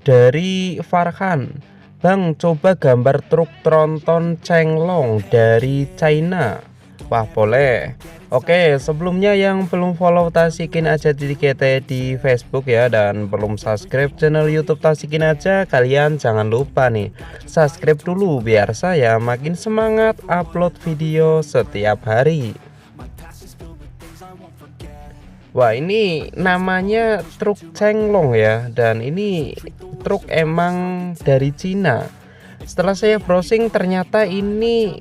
dari Farhan. Bang, coba gambar truk tronton Chenglong dari China. Wah, boleh. Oke, sebelumnya yang belum follow Tasikin Aja GT di Facebook ya, dan belum subscribe channel YouTube Tasikin Aja, kalian jangan lupa nih subscribe dulu biar saya makin semangat upload video setiap hari. Wah, ini namanya truk Chenglong ya, dan ini truk emang dari Cina. Setelah saya browsing ternyata ini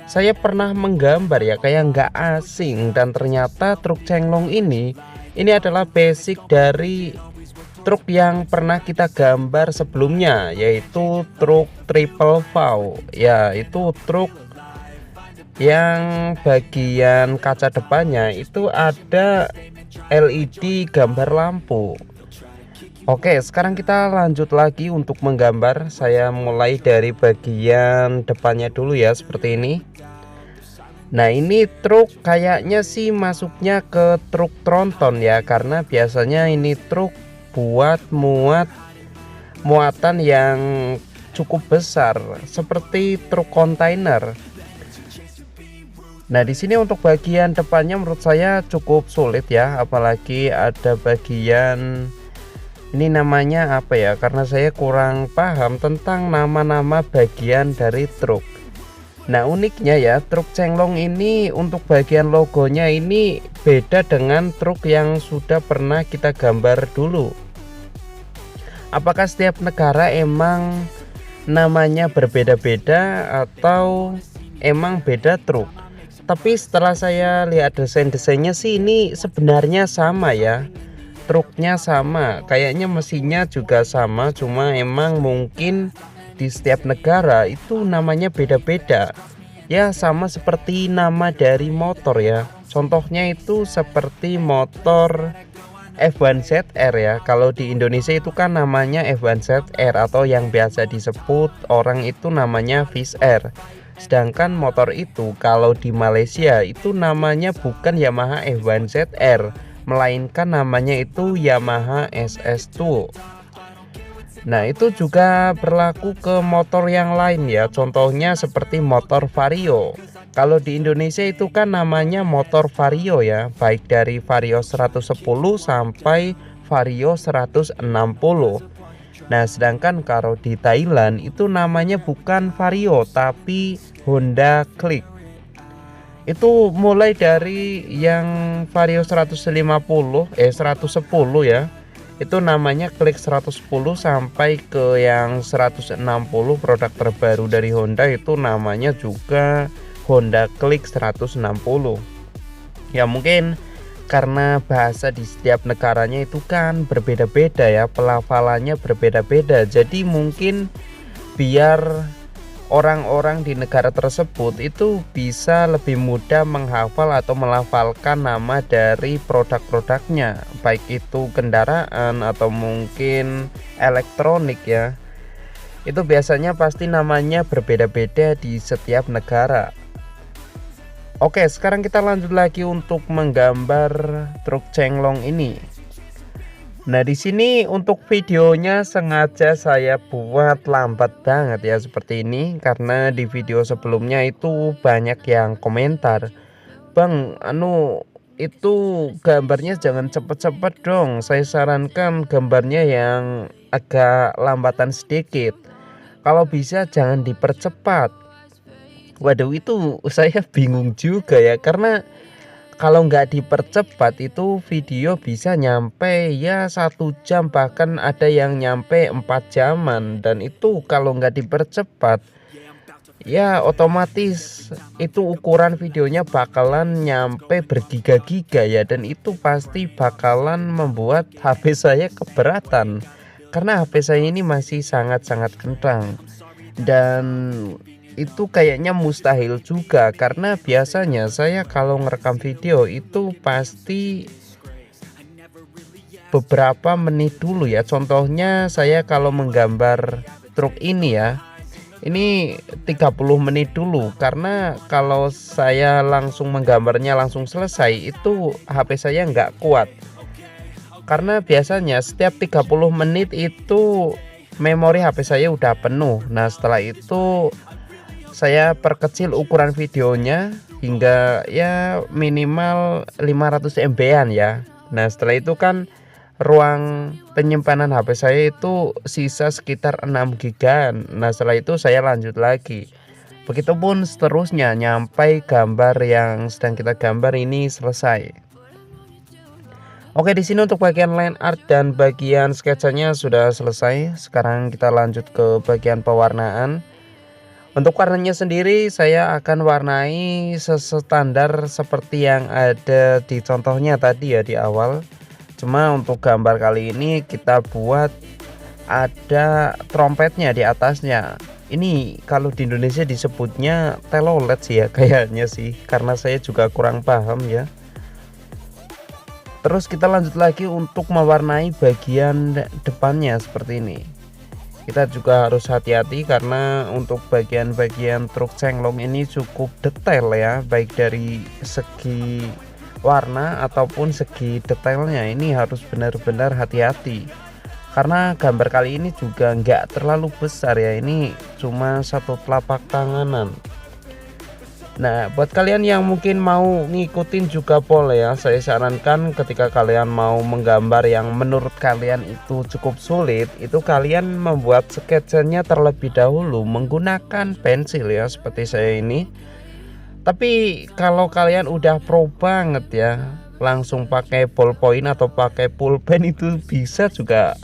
saya pernah menggambar ya, kayak nggak asing, dan ternyata truk Chenglong ini adalah basic dari truk yang pernah kita gambar sebelumnya, yaitu truk triple V ya. Itu truk yang bagian kaca depannya itu ada LED gambar lampu. Oke, sekarang kita lanjut lagi untuk menggambar. Saya mulai dari bagian depannya dulu ya, seperti ini. Nah, ini truk kayaknya sih masuknya ke truk tronton ya, karena biasanya ini truk buat muatan yang cukup besar seperti truk kontainer. Nah, di sini untuk bagian depannya menurut saya cukup sulit ya, apalagi ada bagian ini namanya apa ya, karena saya kurang paham tentang nama-nama bagian dari truk. Nah, uniknya ya, truk Chenglong ini untuk bagian logonya ini beda dengan truk yang sudah pernah kita gambar dulu. Apakah setiap negara emang namanya berbeda-beda atau emang beda truk? Tapi setelah saya lihat desain-desainnya sih ini sebenarnya sama ya. Truknya sama, kayaknya mesinnya juga sama, cuma emang mungkin di setiap negara itu namanya beda-beda. Ya, sama seperti nama dari motor ya. Contohnya itu seperti motor F1ZR ya. Kalau di Indonesia itu kan namanya F1ZR, atau yang biasa disebut orang itu namanya Wizz Air. Sedangkan motor itu kalau di Malaysia itu namanya bukan Yamaha F1ZR, melainkan namanya itu Yamaha SS2. Nah, itu juga berlaku ke motor yang lain ya. Contohnya seperti motor Vario. Kalau di Indonesia itu kan namanya motor Vario ya, baik dari Vario 110 sampai Vario 160. Nah, sedangkan kalau di Thailand itu namanya bukan Vario tapi Honda Click. Itu mulai dari yang Vario 110 ya. Itu namanya Click 110 sampai ke yang 160 produk terbaru dari Honda itu namanya juga Honda Click 160. Ya, mungkin karena bahasa di setiap negaranya itu kan berbeda-beda ya, pelafalannya berbeda-beda. Jadi mungkin biar orang-orang di negara tersebut itu bisa lebih mudah menghafal atau melafalkan nama dari produk-produknya, baik itu kendaraan atau mungkin elektronik ya. Itu biasanya pasti namanya berbeda-beda di setiap negara. Oke, sekarang kita lanjut lagi untuk menggambar truk Chenglong ini. Nah, di sini untuk videonya sengaja saya buat lambat banget ya seperti ini, karena di video sebelumnya itu banyak yang komentar, "Bang, itu gambarnya jangan cepet-cepet dong. Saya sarankan gambarnya yang agak lambatan sedikit. Kalau bisa jangan dipercepat." Waduh, itu saya bingung juga ya, karena kalau nggak dipercepat itu video bisa nyampe ya 1 jam, bahkan ada yang nyampe 4 jaman. Dan itu kalau nggak dipercepat ya otomatis itu ukuran videonya bakalan nyampe bergiga-giga ya, dan itu pasti bakalan membuat HP saya keberatan, karena HP saya ini masih sangat-sangat kencang. Dan itu kayaknya mustahil juga, karena biasanya saya kalau ngerekam video itu pasti beberapa menit dulu ya. Contohnya saya kalau menggambar truk ini ya, ini 30 menit dulu, karena kalau saya langsung menggambarnya langsung selesai itu HP saya nggak kuat. Karena biasanya setiap 30 menit itu memori HP saya udah penuh. Nah setelah itu saya perkecil ukuran videonya hingga ya minimal 500 MB-an ya. Nah setelah itu kan ruang penyimpanan HP saya itu sisa sekitar 6 GB. Nah setelah itu saya lanjut lagi. Begitupun seterusnya nyampai gambar yang sedang kita gambar ini selesai. Oke, di sini untuk bagian line art dan bagian sketsanya sudah selesai. Sekarang kita lanjut ke bagian pewarnaan. Untuk warnanya sendiri saya akan warnai standar seperti yang ada di contohnya tadi ya di awal. Cuma untuk gambar kali ini kita buat ada trompetnya di atasnya. Ini kalau di Indonesia disebutnya telolet sih ya kayaknya sih, karena saya juga kurang paham ya. Terus kita lanjut lagi untuk mewarnai bagian depannya seperti ini. Kita juga harus hati-hati karena untuk bagian-bagian truk Cenglong ini cukup detail ya, baik dari segi warna ataupun segi detailnya. Ini harus benar-benar hati-hati karena gambar kali ini juga nggak terlalu besar ya, ini cuma satu telapak tanganan. Nah buat kalian yang mungkin mau ngikutin juga boleh ya, saya sarankan ketika kalian mau menggambar yang menurut kalian itu cukup sulit, itu kalian membuat sketsanya terlebih dahulu menggunakan pensil ya seperti saya ini. Tapi kalau kalian udah pro banget ya, langsung pakai ballpoint atau pakai pulpen itu bisa juga,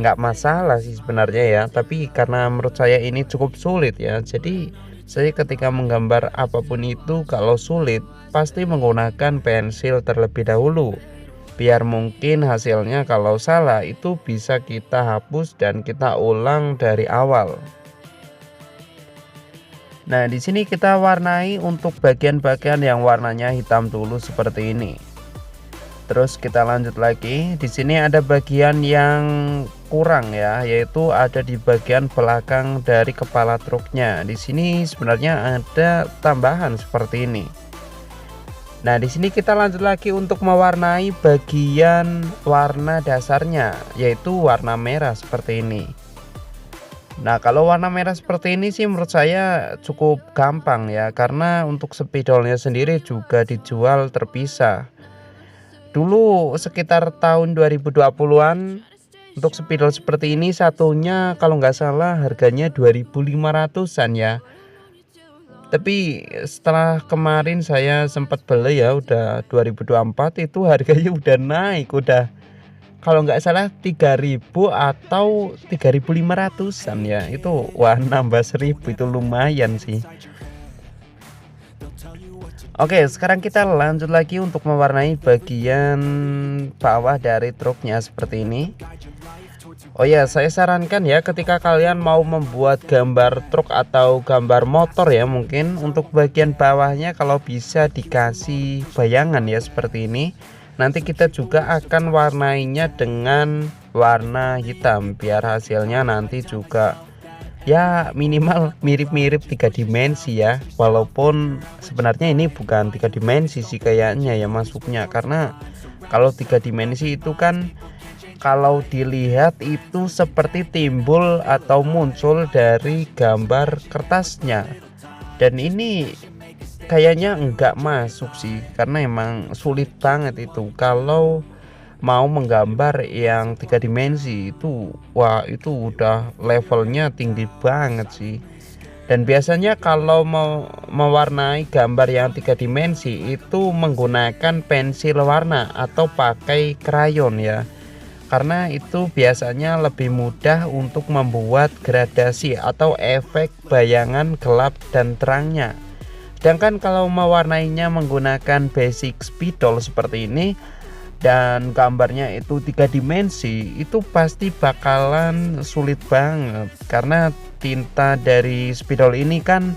nggak masalah sih sebenarnya ya. Tapi karena menurut saya ini cukup sulit ya, jadi saya ketika menggambar apapun itu kalau sulit pasti menggunakan pensil terlebih dahulu, biar mungkin hasilnya kalau salah itu bisa kita hapus dan kita ulang dari awal. Nah di sini kita warnai untuk bagian-bagian yang warnanya hitam dulu seperti ini. Terus kita lanjut lagi. Di sini ada bagian yang kurang ya, yaitu ada di bagian belakang dari kepala truknya. Di sini sebenarnya ada tambahan seperti ini. Nah, di sini kita lanjut lagi untuk mewarnai bagian warna dasarnya, yaitu warna merah seperti ini. Nah, kalau warna merah seperti ini sih menurut saya cukup gampang ya, karena untuk spidolnya sendiri juga dijual terpisah. Dulu sekitar tahun 2020-an untuk spidol seperti ini satunya kalau nggak salah harganya 2.500-an ya. Tapi setelah kemarin saya sempat beli ya, udah 2024 itu harganya udah naik, udah kalau nggak salah 3.000 atau 3.500-an ya. Itu wah nambah 1.000, itu lumayan sih. Oke, sekarang kita lanjut lagi untuk mewarnai bagian bawah dari truknya seperti ini. Oh ya, saya sarankan ya ketika kalian mau membuat gambar truk atau gambar motor ya, mungkin untuk bagian bawahnya kalau bisa dikasih bayangan ya seperti ini. Nanti kita juga akan warnainya dengan warna hitam biar hasilnya nanti juga ya minimal mirip-mirip 3 dimensi ya, walaupun sebenarnya ini bukan 3 dimensi sih kayaknya ya masuknya, karena kalau 3 dimensi itu kan kalau dilihat itu seperti timbul atau muncul dari gambar kertasnya, dan ini kayaknya enggak masuk sih karena emang sulit banget itu kalau mau menggambar yang 3 dimensi itu. Wah itu udah levelnya tinggi banget sih. Dan biasanya kalau mau mewarnai gambar yang 3 dimensi itu menggunakan pensil warna atau pakai krayon ya, karena itu biasanya lebih mudah untuk membuat gradasi atau efek bayangan gelap dan terangnya. Sedangkan kalau mewarnainya menggunakan basic spidol seperti ini dan gambarnya itu 3 dimensi, itu pasti bakalan sulit banget karena tinta dari spidol ini kan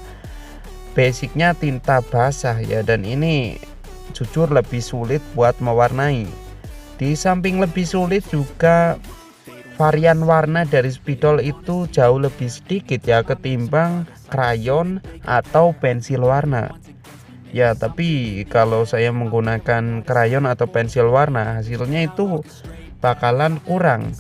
basicnya tinta basah ya, dan ini jujur lebih sulit buat mewarnai. Di samping lebih sulit juga varian warna dari spidol itu jauh lebih sedikit ya ketimbang krayon atau pensil warna. Ya tapi kalau saya menggunakan krayon atau pensil warna hasilnya itu bakalan kurang,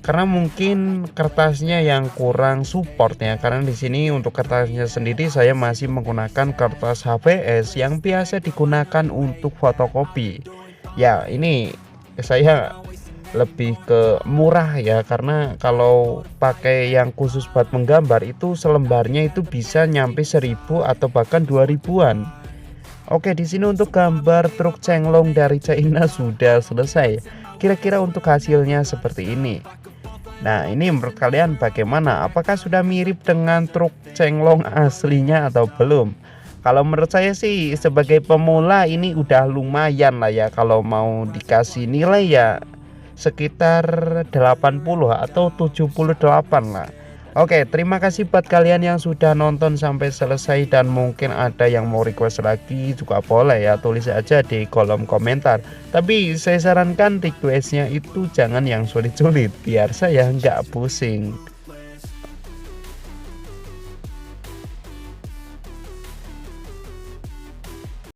karena mungkin kertasnya yang kurang support ya, karena di sini untuk kertasnya sendiri saya masih menggunakan kertas HVS yang biasa digunakan untuk fotokopi. Ya, ini saya lebih ke murah ya, karena kalau pakai yang khusus buat menggambar itu selembarnya itu bisa nyampe 1000 atau bahkan 2000-an. Oke, di sini untuk gambar truk cenglong dari China sudah selesai. Kira-kira untuk hasilnya seperti ini. Nah, ini menurut kalian bagaimana? Apakah sudah mirip dengan truk cenglong aslinya atau belum? Kalau menurut saya sih sebagai pemula ini udah lumayan lah ya. Kalau mau dikasih nilai ya sekitar 80 atau 78 lah. Oke, terima kasih buat kalian yang sudah nonton sampai selesai, dan mungkin ada yang mau request lagi juga boleh ya, tulis aja di kolom komentar. Tapi saya sarankan requestnya itu jangan yang sulit-sulit biar saya nggak pusing.